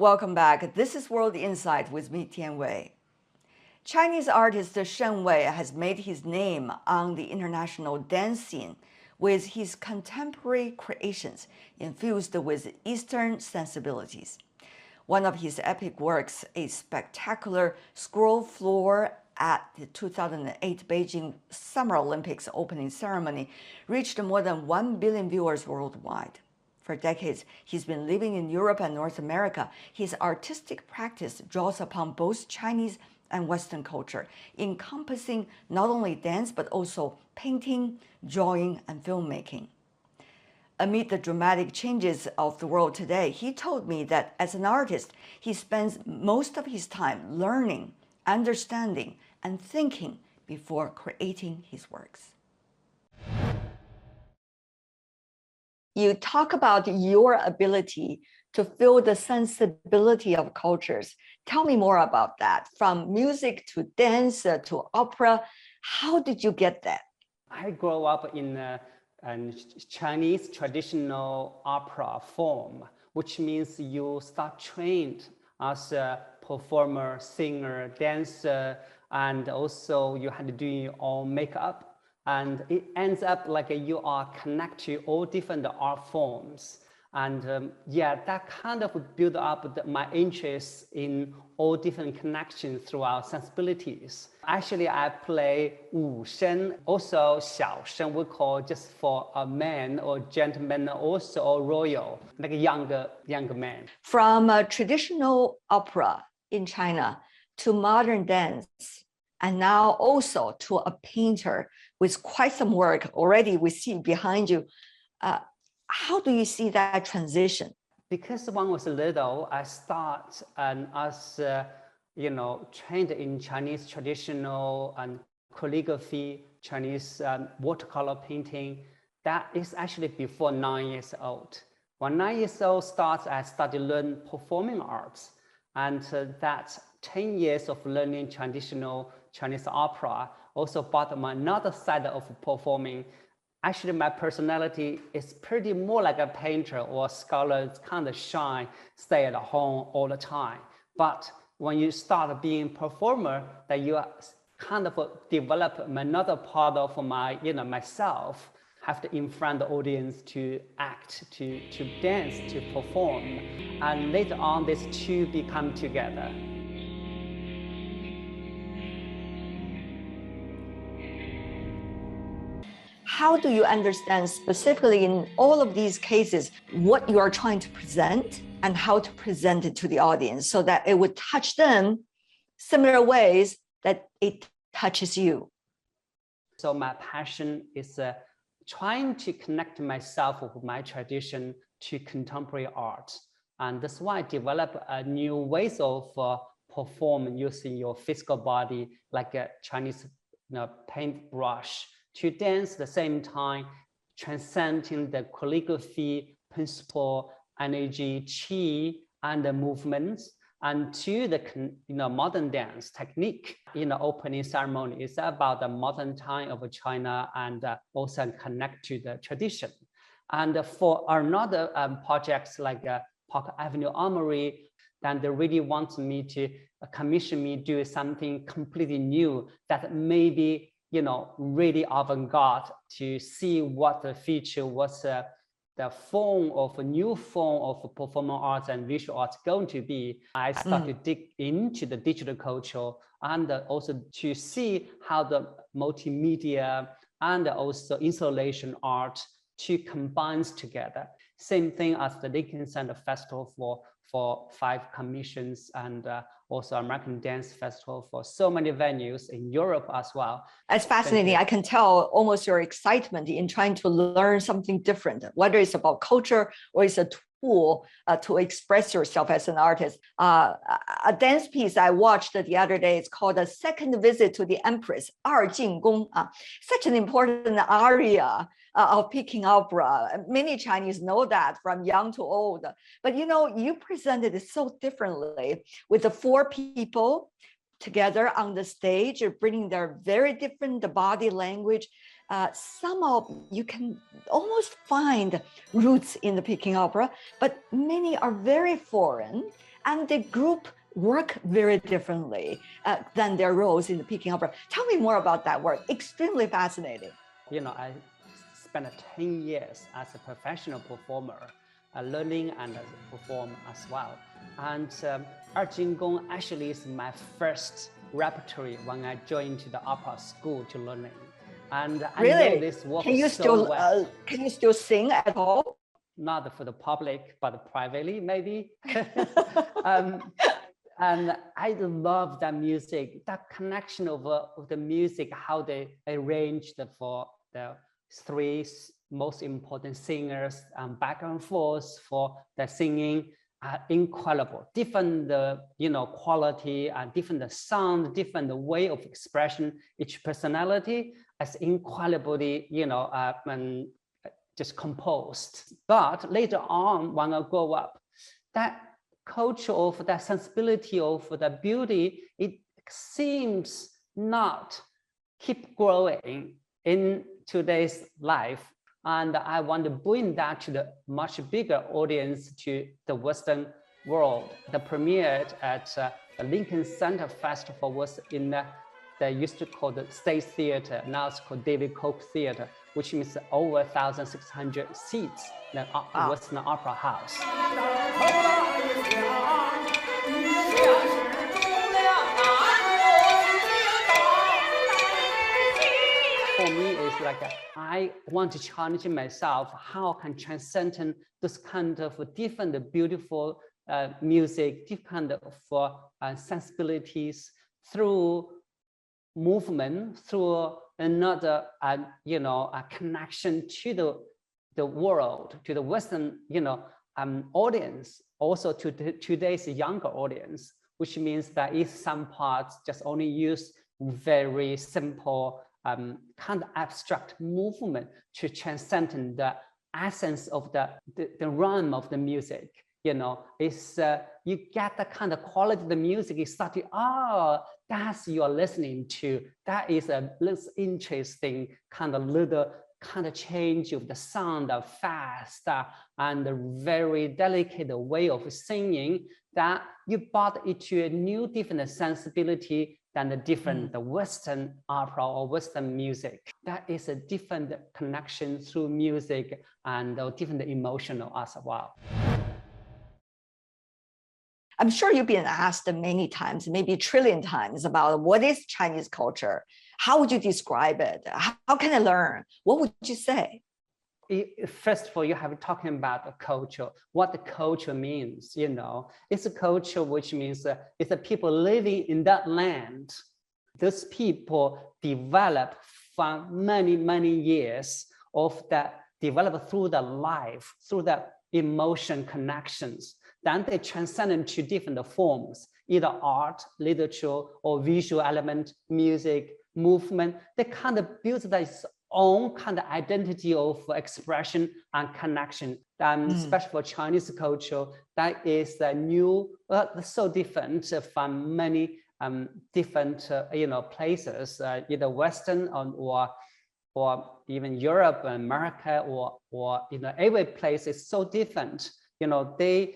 Welcome back. This is World Insight with me, Tian Wei. Chinese artist Shen Wei has made his name on the international dance scene with his contemporary creations infused with Eastern sensibilities. One of his epic works, a spectacular scroll floor at the 2008 Beijing Summer Olympics opening ceremony, reached more than 1 billion viewers worldwide. For decades, he's been living in Europe and North America. His artistic practice draws upon both Chinese and Western culture, encompassing not only dance but also painting, drawing, and filmmaking. Amid the dramatic changes of the world today, he told me that as an artist, he spends most of his time learning, understanding, and thinking before creating his works. You talk about your ability to feel the sensibility of cultures. Tell me more about that. From music to dance to opera, how did you get that? I grew up in a Chinese traditional opera form, which means you start trained as a performer, singer, dancer, and also you had to do your own makeup. And it ends up like you are connected to all different art forms. And yeah, that kind of built up my interest in all different connections throughout sensibilities. Actually, I play Wu Shen, also Xiao Shen, we call just for a man or gentleman, also a royal, like a younger man. From a traditional opera in China to modern dance, and now also to a painter with quite some work already we see behind you. How do you see that transition? Because when I was little, I started as trained in Chinese traditional and calligraphy, Chinese watercolor painting. That is actually before 9 years old. When 9 years old starts, I started to learn performing arts, and that 10 years of learning traditional Chinese opera also brought me another side of performing. Actually, my personality is pretty more like a painter or a scholar. It's kind of shy, stay at home all the time. But when you start being a performer, that you kind of develop another part of myself, have to in front of the audience to act, to dance, to perform. And later on, these two become together. How do you understand specifically in all of these cases what you are trying to present and how to present it to the audience so that it would touch them similar ways that it touches you? So my passion is trying to connect myself with my tradition to contemporary art. And that's why I develop new ways of perform using your physical body, like a Chinese paintbrush, to dance at the same time, transcending the calligraphy, principle, energy, qi, and the movements, and to the modern dance technique. In the opening ceremony, it's about the modern time of China and also connect to the tradition. And for another projects like Park Avenue Armory, then they really want me to commission me do something completely new that maybe really avant-garde, to see what the future, what's the form of a new form of performing arts and visual arts going to be. I started to dig into the digital culture and also to see how the multimedia and also installation art to combines together. Same thing as the Lincoln Center Festival for 5 commissions, and also American Dance Festival for so many venues in Europe as well. It's fascinating. I can tell almost your excitement in trying to learn something different, whether it's about culture or it's a tool to express yourself as an artist. A dance piece I watched the other day, it's called A Second Visit to the Empress, 二进宫, such an important aria of Peking opera. Many Chinese know that from young to old. But you presented it so differently with the 4 people together on the stage, bringing their very different body language. Somehow you can almost find roots in the Peking opera, but many are very foreign and the group work very differently than their roles in the Peking Opera. Tell me more about that work. Extremely fascinating. I spent 10 years as a professional performer, learning and perform as well. And Gong actually is my first repertory when I joined the opera school to learning. And I know this work so well. Can you still sing at all? Not for the public, but privately maybe. And I love that music, that connection of the music, how they arranged for the three most important singers back and forth for the singing. Incredible, different quality and different sound, different way of expression. Each personality is incredibly just composed. But later on, when I grow up, that culture of that sensibility of the beauty, it seems not keep growing in today's life. And I want to bring that to the much bigger audience, to the Western world. The premiered at the Lincoln Center Festival was in they used to call the State Theater, now it's called David Koch Theater, which means over 1,600 seats, the Western Opera House. For me, it's like I want to challenge myself how I can transcend this kind of different beautiful music, different kind of sensibilities through movement, through another a connection to the world, to the Western audience, also to today's younger audience, which means that in some parts just only use very simple kind of abstract movement to transcend the essence of the rhythm of the music. It's you get the kind of quality of the music. You start to, that's you're listening to. That is a little interesting kind of change of the sound, of fast and a very delicate way of singing, that you brought it to a new different sensibility than the Western opera or Western music. That is a different connection through music and different emotional as well. I'm sure you've been asked many times, maybe a trillion times, about what is Chinese culture? How would you describe it? How can I learn? What would you say? First of all, you have talking about the culture, what the culture means. It's a culture which means it's the people living in that land. Those people develop from many, many years of that, develop through the life, through the emotion connections. Then they transcend into different forms, either art, literature, or visual element, music, movement. They kind of build this own kind of identity of expression and connection. Especially for Chinese culture, that is so different from many different places, either Western or even Europe, America, or every place is so different. They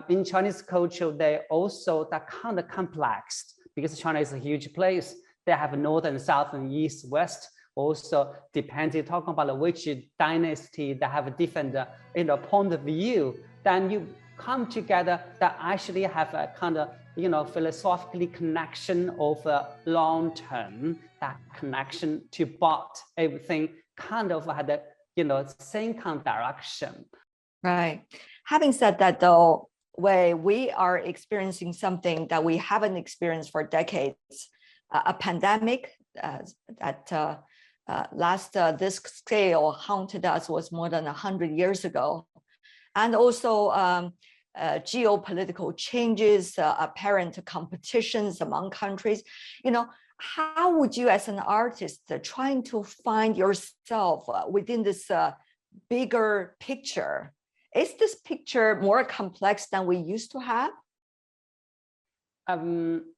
in Chinese culture, they also that kind of complex, because China is a huge place. They have northern, southern, east, west. Also, depending talking about which dynasty, they have a different point of view. Then you come together that actually have a kind of philosophically connection of a long term. That connection to both everything kind of had the same kind of direction. Right. Having said that, though, we are experiencing something that we haven't experienced for decades, a pandemic that this scale haunted us was more than 100 years ago. And also geopolitical changes, apparent competitions among countries. How would you as an artist trying to find yourself within this bigger picture? Is this picture more complex than we used to have?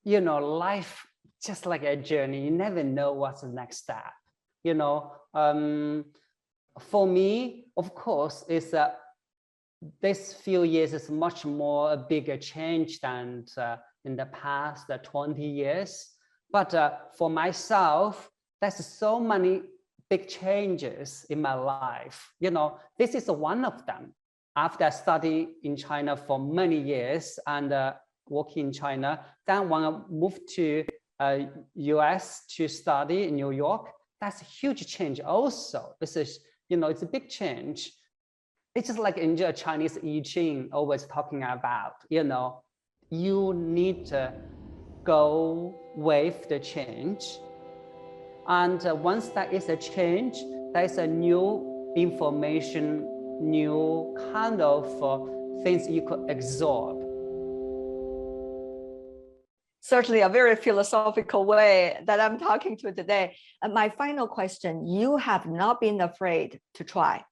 Life just like a journey. You never know what's the next step. For me, of course, is this few years is much more a bigger change than in the past 20 years. But for myself, there's so many big changes in my life. You know, this is one of them. After I studied in China for many years and working in China, then when I moved to US to study in New York, that's a huge change also. This is, you know, it's a big change. It's just like in the Chinese I Ching always talking about, you know, you need to go with the change. And once there is a change, there is a new information, new kind of things you could absorb. Certainly a very philosophical way that I'm talking to today. And my final question, you have not been afraid to try.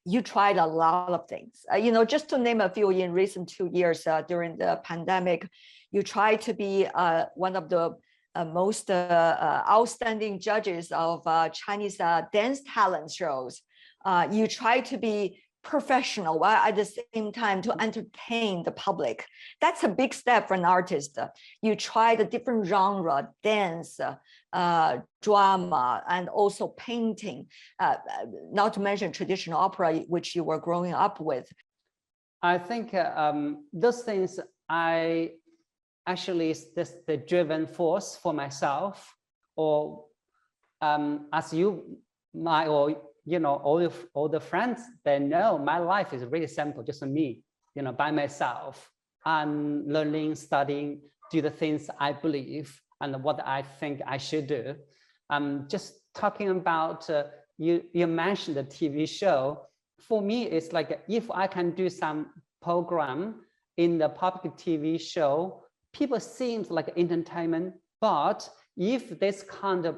You tried a lot of things. You know, just to name a few, in recent 2 years during the pandemic, you tried to be one of the most outstanding judges of Chinese dance talent shows. You try to be professional while at the same time to entertain the public. That's a big step for an artist. You try the different genre, dance, drama, and also painting, not to mention traditional opera, which you were growing up with. I think those things actually is this the driven force for myself, or as you might, or you know, all the friends, they know my life is really simple, just me, you know, by myself. I'm learning, studying, do the things I believe and what I think I should do. Just talking about, you mentioned the TV show. For me, it's like if I can do some program in the public TV show, people seems like entertainment, but if this kind of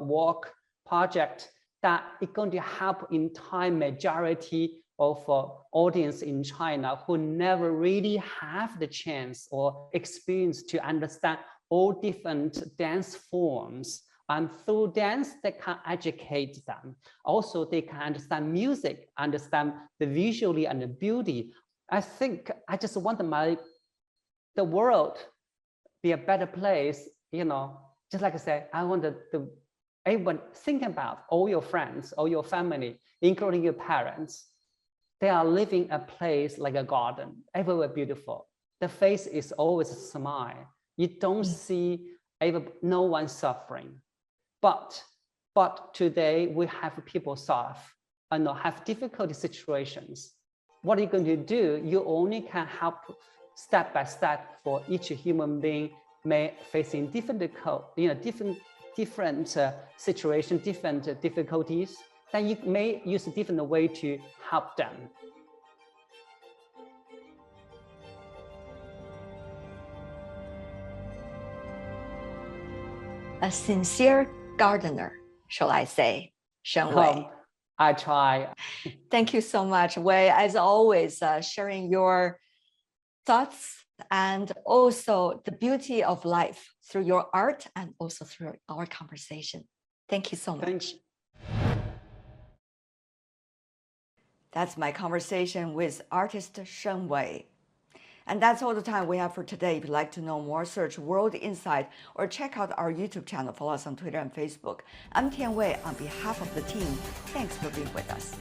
work project that is going to help entire majority of audience in China who never really have the chance or experience to understand all different dance forms. And through dance, they can educate them. Also, they can understand music, understand the visually and the beauty. I think I just want the world be a better place, you know, just like I said, I wanted everyone think about all your friends, all your family, including your parents. They are living a place like a garden, everywhere beautiful. The face is always a smile. You don't see no one suffering. But today we have people suffer and have difficult situations. What are you going to do? You only can help step by step for each human being may facing different situations, different difficulties. Then you may use a different way to help them. A sincere gardener, shall I say, Shen Wei. I try. Thank you so much, Wei, as always, sharing your thoughts and also the beauty of life through your art and also through our conversation. Thank you so much. Thanks. That's my conversation with artist Shen Wei. And that's all the time we have for today. If you'd like to know more, search World Insight or check out our YouTube channel. Follow us on Twitter and Facebook. I'm Tian Wei on behalf of the team. Thanks for being with us.